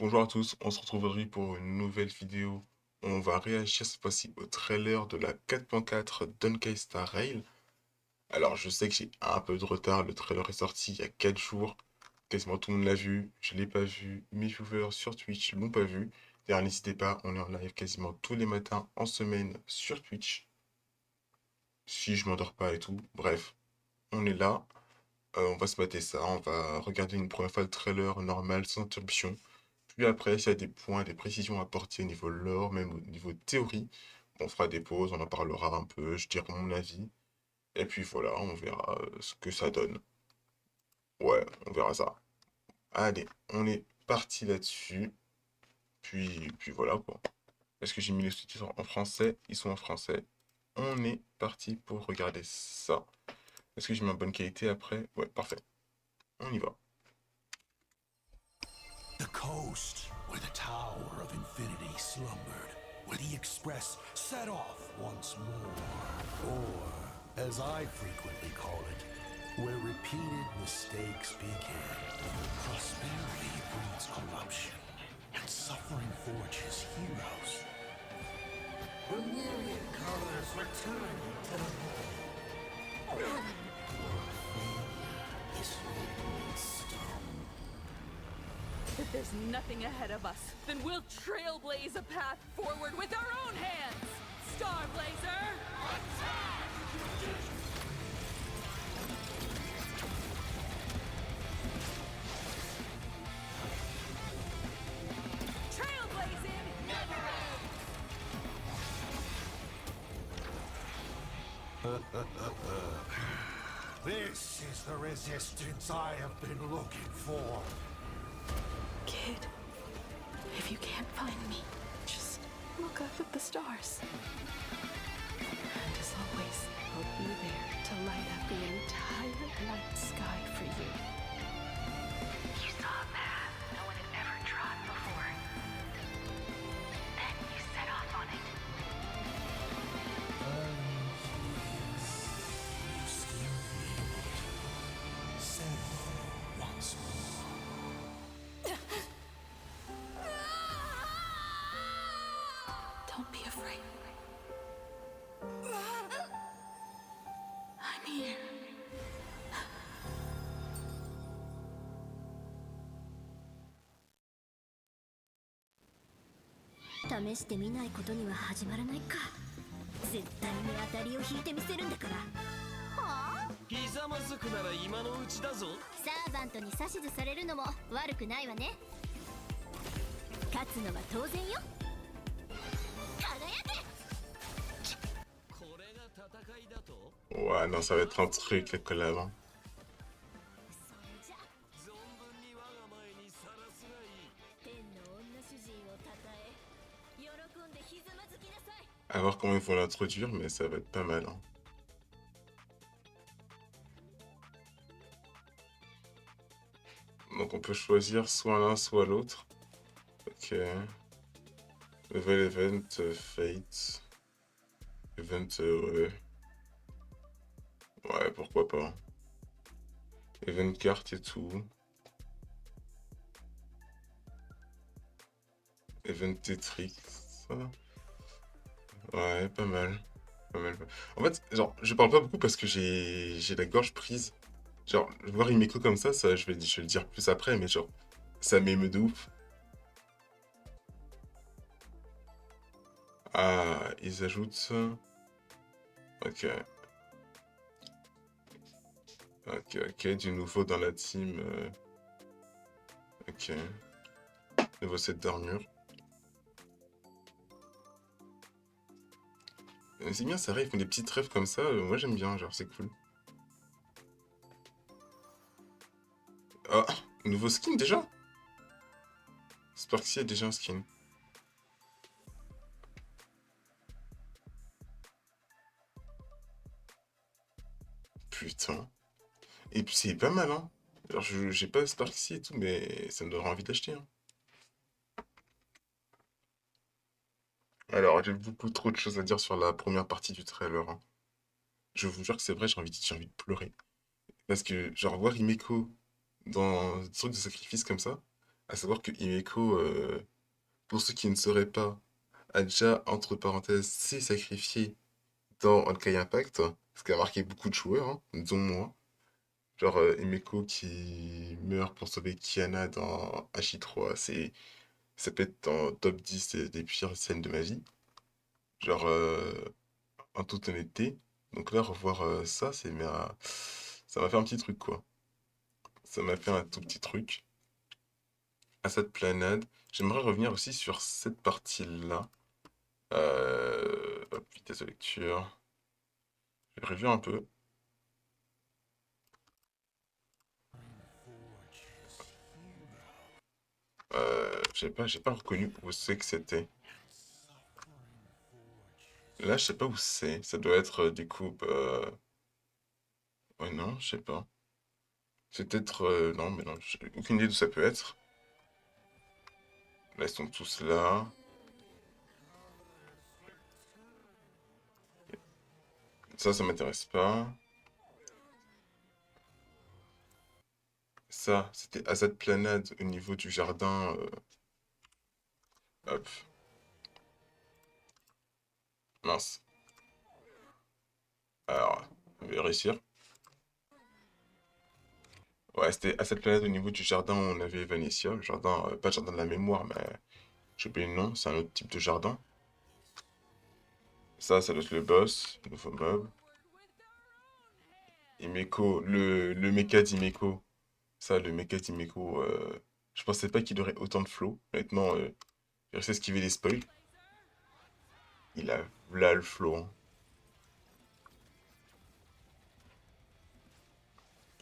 Bonjour à tous, on se retrouve aujourd'hui pour une nouvelle vidéo. On va réagir cette fois-ci au trailer de la 4.4 Donkey Star Rail. Alors je sais que j'ai un peu de retard, le trailer est sorti il y a 4 jours. Quasiment tout le monde l'a vu, je l'ai pas vu, mes viewers sur Twitch l'ont pas vu. D'ailleurs n'hésitez pas, on est en live quasiment tous les matins en semaine sur Twitch. Si je m'endors pas et tout, bref, on est là. On va se mater ça, on va regarder une première fois le trailer normal, sans interruption. Puis après, s'il y a des points, des précisions à apporter au niveau lore, même au niveau théorie, on fera des pauses, on en parlera un peu, je dirai mon avis. Et puis voilà, on verra ce que ça donne. Ouais, on verra ça. Allez, on est parti là-dessus. Puis voilà quoi. Est-ce que j'ai mis les sous-titres en français? Ils sont en français. On est parti pour regarder ça. Est-ce que j'ai mis en bonne qualité après? Ouais, parfait. On y va. The coast where the Tower of Infinity slumbered, where the Express set off once more. Or, as I frequently call it, where repeated mistakes began. Prosperity breeds corruption, and suffering forges heroes. The myriad colors return to the home. Is written in stone. If there's nothing ahead of us, then we'll trailblaze a path forward with our own hands! Starblazer! Attack! Trailblazing never ends! This is the resistance I have been looking for. Kid, if you can't find me, just look up at the stars. And as always, I'll be there to light up the entire night sky for you. You saw a path no one had ever trod before. Then you set off on it. You still be able to say once more. Don't be afraid. I'm here. 試してみないことには始まらないか。絶対に当たりを引いてみせるんだから。はあ？ひざまずくなら今のうちだぞ。サーバントに指図されるのも悪くないわね。勝つのは当然よ。輝け！これが戦いだと？ Ouais, non, ça va être un truc, la collab. Hein. それじゃ存分に我が前にさらすがいい。天の女主人をたたえ、喜んでひざまずきなさい。À voir comment ils vont l'introduire, mais ça va être pas mal. Hein. Donc on peut choisir soit l'un, soit l'autre. Ok. Level event, fate. Event, ouais. Ouais, pourquoi pas. Event carte et tout. Event Tetrix. Ouais, pas mal. Pas mal. En fait, genre, je parle pas beaucoup parce que j'ai la gorge prise. Genre, voir Himeko comme ça, je vais le dire plus après, mais genre, ça m'émeut de ouf. Ah, ils ajoutent. Ok. Ok, ok, du nouveau dans la team. Ok. Nouveau set d'armure. C'est bien, c'est vrai, ils font des petites rêves comme ça. Moi, j'aime bien, genre, c'est cool. Ah, nouveau skin déjà? Sparksy a déjà un skin. Putain. Et puis c'est pas mal, hein. Alors, j'ai pas Sparksy et tout, mais ça me donnerait envie d'acheter, hein. Alors, j'ai beaucoup trop de choses à dire sur la première partie du trailer, hein. Je vous jure que c'est vrai, j'ai envie de pleurer. Parce que, genre, voir Himeko dans des trucs de sacrifice comme ça, À savoir que Himeko, pour ceux qui ne sauraient pas, a déjà, entre parenthèses, s'est sacrifié dans Honkai Impact, ce qui a marqué beaucoup de joueurs, hein, dont moi. Genre Himeko qui meurt pour sauver Kiana dans H3, ça peut être en top 10 des pires scènes de ma vie. Genre, en toute honnêteté. Donc là, revoir ça, ça m'a fait un petit truc, quoi. Ça m'a fait un tout petit truc. À cette planade. J'aimerais revenir aussi sur cette partie-là. Hop, vitesse de lecture. J'ai revu un peu. J'ai pas reconnu où c'est que c'était. Là, je sais pas où c'est. Ça doit être du coup. Ouais, non, je sais pas. C'est peut-être. Non, mais non, j'ai aucune idée d'où ça peut être. Là, ils sont tous là. Ça m'intéresse pas. Ça, c'était à cette planade au niveau du jardin. Hop, mince. Alors, on va réussir. Ouais, c'était à cette planète au niveau du jardin où on avait Vanessia. Le jardin, pas le jardin de la mémoire, mais j'ai oublié le nom, c'est un autre type de jardin. Ça doit être le boss, le nouveau mob. Himeko, le mecha d'Himeko. Ça, le mecha d'Himeko, je pensais pas qu'il aurait autant de flow. Honnêtement, il restait esquiver les spoils. Il a là le flow, hein.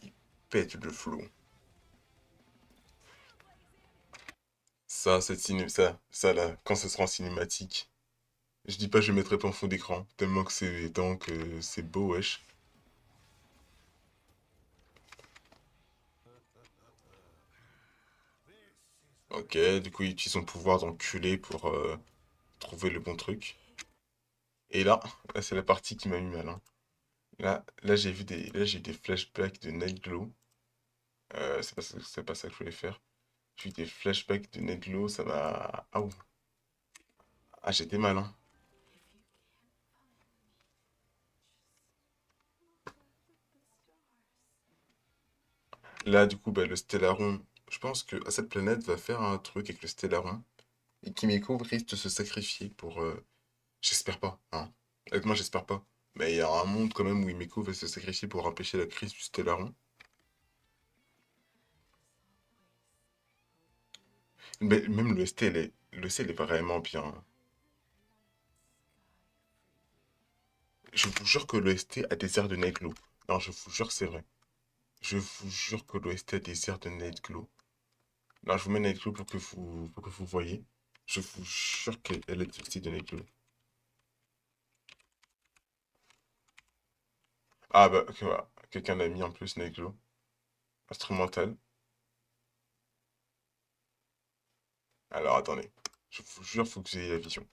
Il pète le flow. Ça là, quand ce sera en cinématique. Je dis pas je mettrai pas en fond d'écran, tellement que c'est beau, wesh. Ok, du coup il utilise son pouvoir d'enculé pour trouver le bon truc. Et là c'est la partie qui m'a mis mal, hein. Là j'ai eu des flashbacks de Nightglow. C'est pas ça que je voulais faire. J'ai eu des flashbacks de Nightglow, ça m'a... Ah, ouh. Ah, j'étais mal, hein. Là, du coup, bah, le Stellaron, je pense que à cette planète va faire un truc avec le Stellaron. Et Kimiko risque de se sacrifier pour... J'espère pas, hein. Honnêtement, j'espère pas. Mais il y a un monde quand même où Himeko va se sacrifier pour empêcher la crise du Stellaron. Mais même l'OST, elle est vraiment bien. Je vous jure que l'OST a des airs de Nightglow. Non, je vous jure que c'est vrai. Je vous jure que l'OST a des airs de Nightglow. Non, je vous mets Nightglow pour que vous voyez. Je vous jure qu'elle est aussi de Nightglow. Ah bah, ok, voilà. Quelqu'un l'a mis en plus, Nightglow. Instrumental. Alors, attendez. Je vous jure, faut que vous ayez la vision.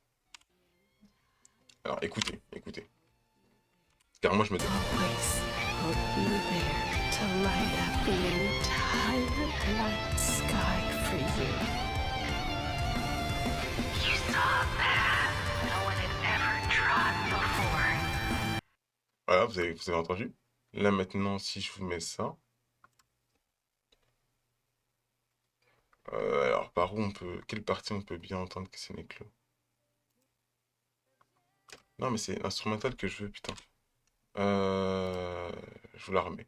Alors, écoutez, écoutez. Car moi, je me dis... Always will be there to light up the entire night sky for you. You saw a path no one had ever trod before. Voilà, vous avez entendu. Là, maintenant, si je vous mets ça... alors, par où on peut... Quelle partie on peut bien entendre que c'est Nightglow? Non, mais c'est l'instrumental que je veux, putain. Euh... Je vous la remets.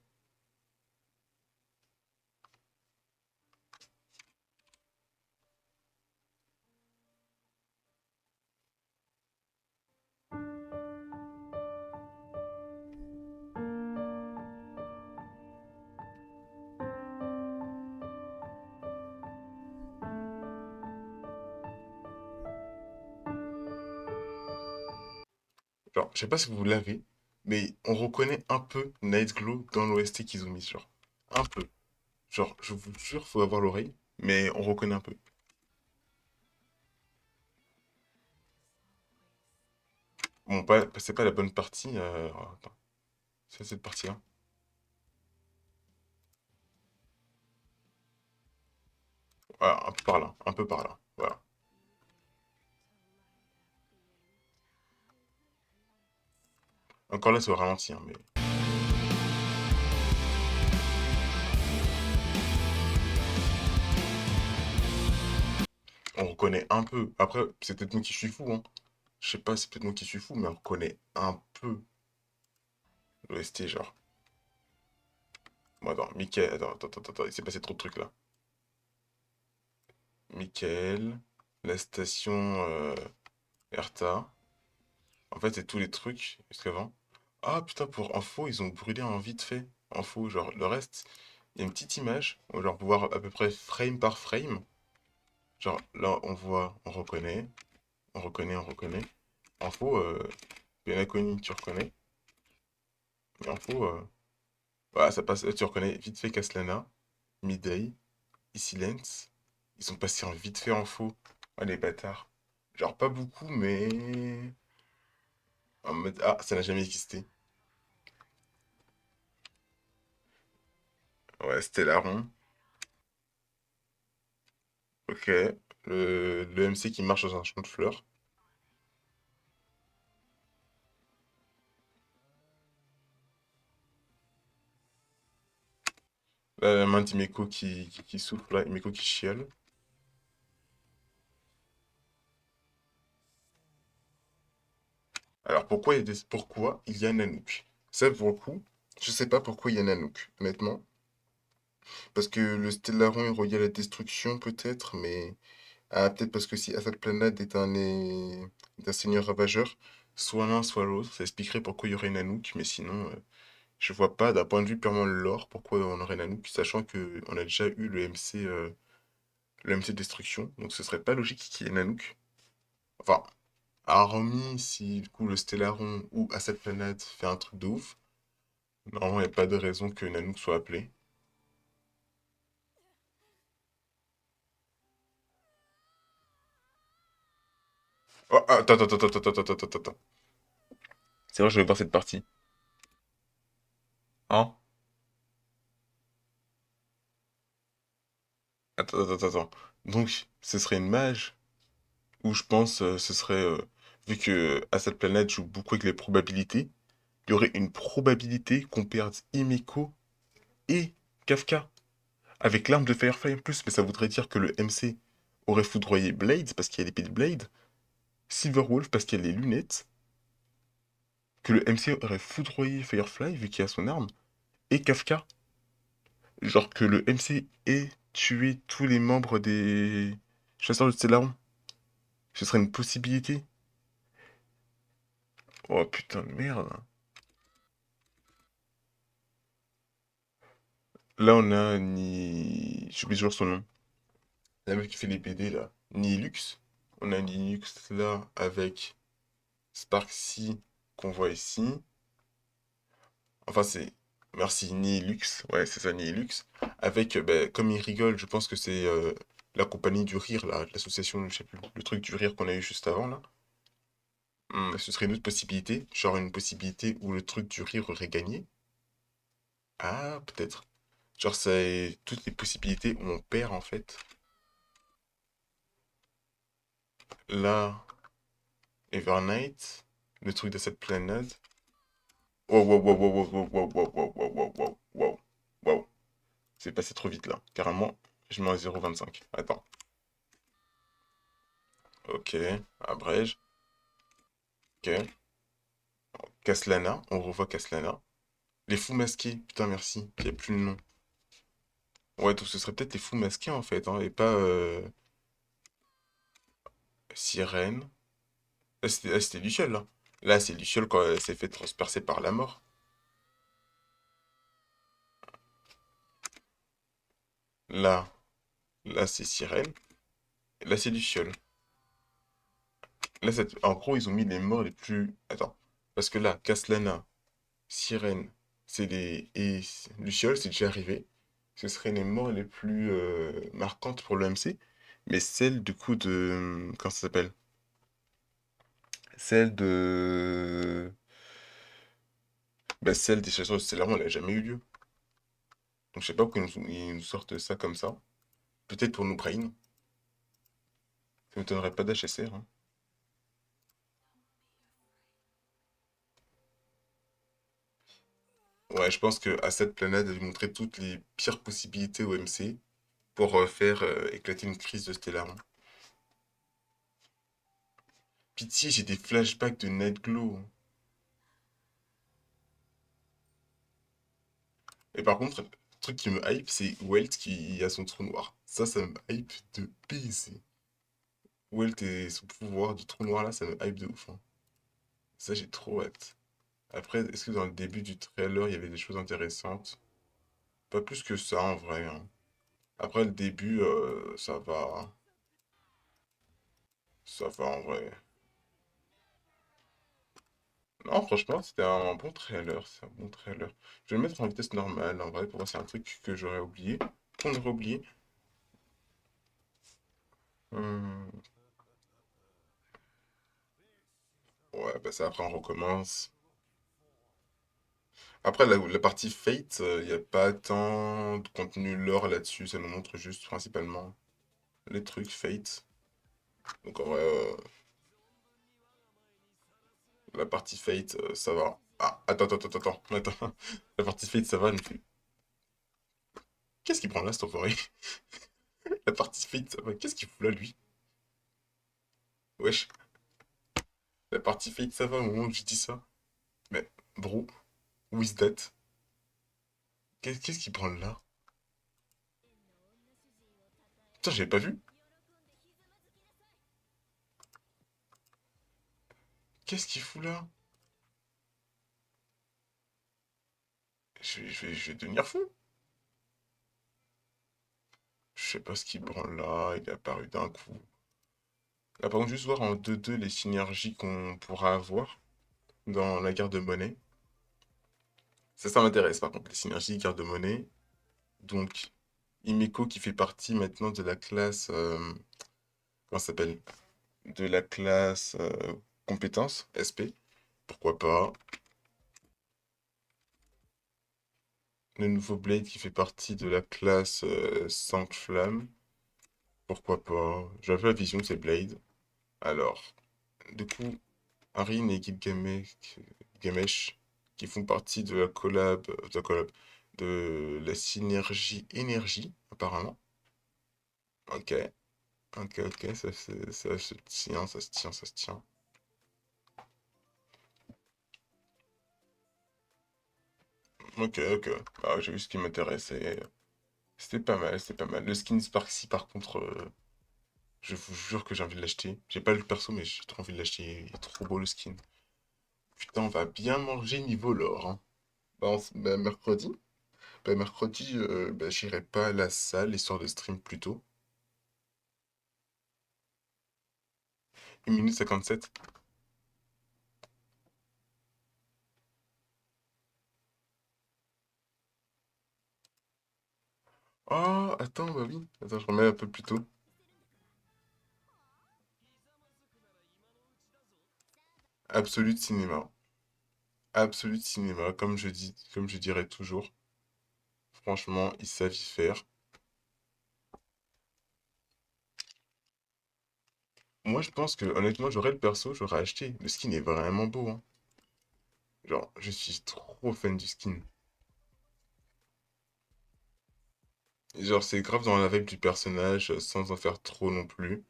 Genre, je sais pas si vous l'avez, mais on reconnaît un peu Nightglow dans l'OST qu'ils ont mis, genre. Un peu. Genre, je vous jure, faut avoir l'oreille, mais on reconnaît un peu. Bon, c'est pas la bonne partie. Attends, c'est cette partie-là. Voilà, un peu par là, un peu par là. Voilà. Encore là, c'est au ralenti, hein, mais... On reconnaît un peu. Après, c'est peut-être moi qui suis fou, hein. Je sais pas, c'est peut-être moi qui suis fou, mais on reconnaît un peu l'OST, genre. Bon, attends, Michael... Attends, il s'est passé trop de trucs, là. Michael, la station Erta. En fait, c'est tous les trucs jusqu'avant. Ah, putain, pour info, ils ont brûlé un vite fait. Info, genre, le reste, il y a une petite image, on va genre pouvoir à peu près frame par frame. Genre, là, on voit, on reconnaît, on reconnaît, on reconnaît. Info, bien inconnu, tu reconnais. Mais info, voilà, ça passe, tu reconnais vite fait Caslana, Midday, Isilence. Ils sont passés en vite fait info. Ah, les bâtards. Genre, pas beaucoup, mais... En mode, ah, ça n'a jamais existé. Ouais, Stellaron. Ok. Le MC qui marche dans un champ de fleurs. Là, la main d'Imeko qui souffle, là, Imeko qui chiale. Alors pourquoi il y a Nanook? Ça, pour le coup, je sais pas pourquoi il y a Nanook, honnêtement. Parce que le Stellaron est relié à la destruction, peut-être, mais... Ah, peut-être parce que si Assad Planade est un seigneur ravageur, soit l'un, soit l'autre, ça expliquerait pourquoi il y aurait Nanook, mais sinon, je vois pas, d'un point de vue purement lore, pourquoi on aurait Nanook, sachant que on a déjà eu le MC Destruction, donc ce serait pas logique qu'il y ait Nanook. Enfin, hormis si du coup le Stellaron ou Asset Planet fait un truc de ouf, normalement il n'y a pas de raison que Nanook soit appelé. Oh, attends. C'est vrai, je vais voir cette partie. Hein? Attends. Donc, ce serait une mage, ou je pense ce serait, vu que Asset Planet joue beaucoup avec les probabilités, il y aurait une probabilité qu'on perde Himeko et Kafka. Avec l'arme de Firefly en plus, mais ça voudrait dire que le MC aurait foudroyé Blade parce qu'il y a l'épée de Blade, Silverwolf parce qu'il y a les lunettes, que le MC aurait foudroyé Firefly vu qu'il a son arme, et Kafka. Genre que le MC ait tué tous les membres des chasseurs de Stellaron. Ce serait une possibilité. Oh putain de merde. Là on a ni... J'oublie toujours son nom. La meuf qui fait les BD là. Nihilux. On a Nihilux là avec Sparksy qu'on voit ici. Enfin, c'est. Merci, Nihilux. Ouais, c'est ça, Nihilux. Avec, ben, comme il rigole, je pense que c'est la compagnie du rire, là, l'association, je sais plus, le truc du rire qu'on a eu juste avant, là. Ce serait une autre possibilité. Genre une possibilité où le truc du rire aurait gagné. Ah, peut-être. Genre, c'est toutes les possibilités où on perd, en fait. Là, Evernight, le truc de cette planète. Wow. Wow. C'est passé trop vite là. Carrément, je mets un 0,25. Attends. Ok, abrège. Ok. Caslana, on revoit Caslana. Les fous masqués, putain merci, il n'y a plus le nom. Ouais, donc ce serait peut-être les fous masqués en fait, hein, et pas Sirène. C'était Luciole là. Là, c'est Luciole quand elle s'est fait transpercer par la mort. Là, là c'est Sirène. Là, c'est Luciole. Là, en gros, ils ont mis les morts les plus. Attends. Parce que là, Caslana, Sirène, c'est les. Et Luciole, c'est déjà arrivé. Ce seraient les morts les plus marquantes pour l'EMC. Mais celle du coup de. Comment ça s'appelle? Celle de. Bah, celle des chasseurs de Stellaron, elle a jamais eu lieu. Donc je sais pas pourquoi ils nous sortent ça comme ça. Peut-être pour l'Ukraine. Ça m'étonnerait pas d'HSR, hein. Ouais, je pense que à cette planète, elle montrer toutes les pires possibilités au MC pour faire éclater une crise de Stellar, hein. Pitié, j'ai des flashbacks de Nightglow, hein. Et par contre, le truc qui me hype, c'est Welt qui a son trou noir. Ça me hype de baiser. Welt et son pouvoir du trou noir là, ça me hype de ouf, hein. Ça, j'ai trop hâte. Après, est-ce que dans le début du trailer, il y avait des choses intéressantes? Pas plus que ça en vrai, hein. Après, le début, ça va. Ça va en vrai. Non, franchement, c'était un bon trailer. C'est un bon trailer. Je vais le mettre en vitesse normale, en vrai, pour voir si c'est un truc que j'aurais oublié. Qu'on aurait oublié. Hum, Ouais, bah ça, après, on recommence. Après, la partie Fate, il n'y a pas tant de contenu lore là-dessus. Ça nous montre juste principalement les trucs Fate. Donc, en vrai, la partie Fate, ça va. Ah, attends. La partie Fate, ça va, je me fais... Qu'est-ce qu'il prend là, cet enfoiré? La partie Fate, ça va. Qu'est-ce qu'il fout là, lui? Wesh. La partie Fate, ça va au moment où je dis ça. Mais, bro, who is that? Qu'est-ce qu'il prend là? Putain, j'avais pas vu. Qu'est-ce qu'il fout là? Je vais devenir fou. Je sais pas ce qu'il prend là. Il est apparu d'un coup. Là, par contre, juste voir en 2-2 les synergies qu'on pourra avoir dans la garde de monnaie. Ça m'intéresse par contre, les synergies garde de monnaie. Donc, Himeko qui fait partie maintenant de la classe. Comment ça s'appelle? De la classe compétence, SP. Pourquoi pas? Le nouveau Blade qui fait partie de la classe Sang-Flamme. Pourquoi pas? J'avais la vision de ces Blades. Alors, du coup, Arin et Gilgamesh qui font partie de la synergie énergie, apparemment. Ok, ok, ça se tient, ça se tient, ça se tient. Ok. Ah, j'ai vu ce qui m'intéressait. C'était pas mal, c'était pas mal. Le skin Sparksy, par contre, je vous jure que j'ai envie de l'acheter. J'ai pas le perso, mais j'ai trop envie de l'acheter. Il est trop beau le skin. Putain, on va bien manger niveau lore, hein. Bah, mercredi. Bah, mercredi, bah, j'irai pas à la salle, histoire de stream plus tôt. 1 minute 57. Oh, attends, bah oui. Attends, je remets un peu plus tôt. Absolute Cinéma. Absolute Cinéma, comme je dis, comme je dirais toujours. Franchement, ils savent y faire. Moi, je pense que, honnêtement, j'aurais le perso, j'aurais acheté. Le skin est vraiment beau, hein. Genre, je suis trop fan du skin. Et genre, c'est grave dans la vibe du personnage, sans en faire trop non plus.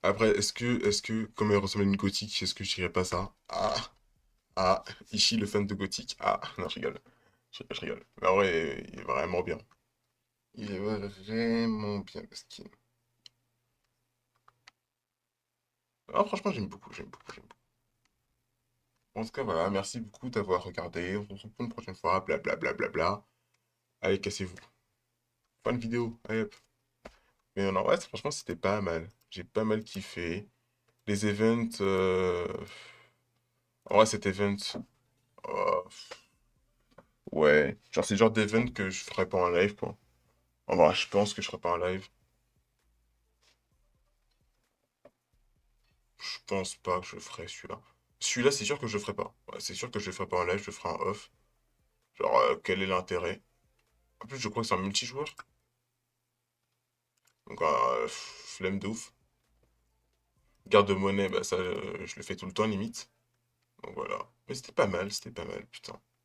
Après, comme elle ressemble à une gothique, est-ce que je dirais pas ça? Ah, Ishi, le fan de gothique. Ah, non, je rigole. Je rigole. Mais en vrai, il est vraiment bien. Il est vraiment bien, le skin. Ah, franchement, j'aime beaucoup. En tout cas, voilà, merci beaucoup d'avoir regardé. On se retrouve pour une prochaine fois, blablabla. Allez, cassez-vous. Fin de vidéo, allez hop. Mais non, ouais, franchement, c'était pas mal. J'ai pas mal kiffé. Les events... En vrai, cet event... euh, Ouais, genre c'est le genre d'event que je ferais pas en live, quoi. En vrai, je pense que je ferais pas en live. Je pense pas que je ferais celui-là. Celui-là, c'est sûr que je le ferais pas. Ouais, c'est sûr que je le ferais pas en live, je le ferai en off. Genre, quel est l'intérêt? En plus, je crois que c'est un multijoueur. Donc, flemme de ouf. Garde-monnaie, bah ça, je le fais tout le temps limite. Donc voilà. Mais c'était pas mal, putain.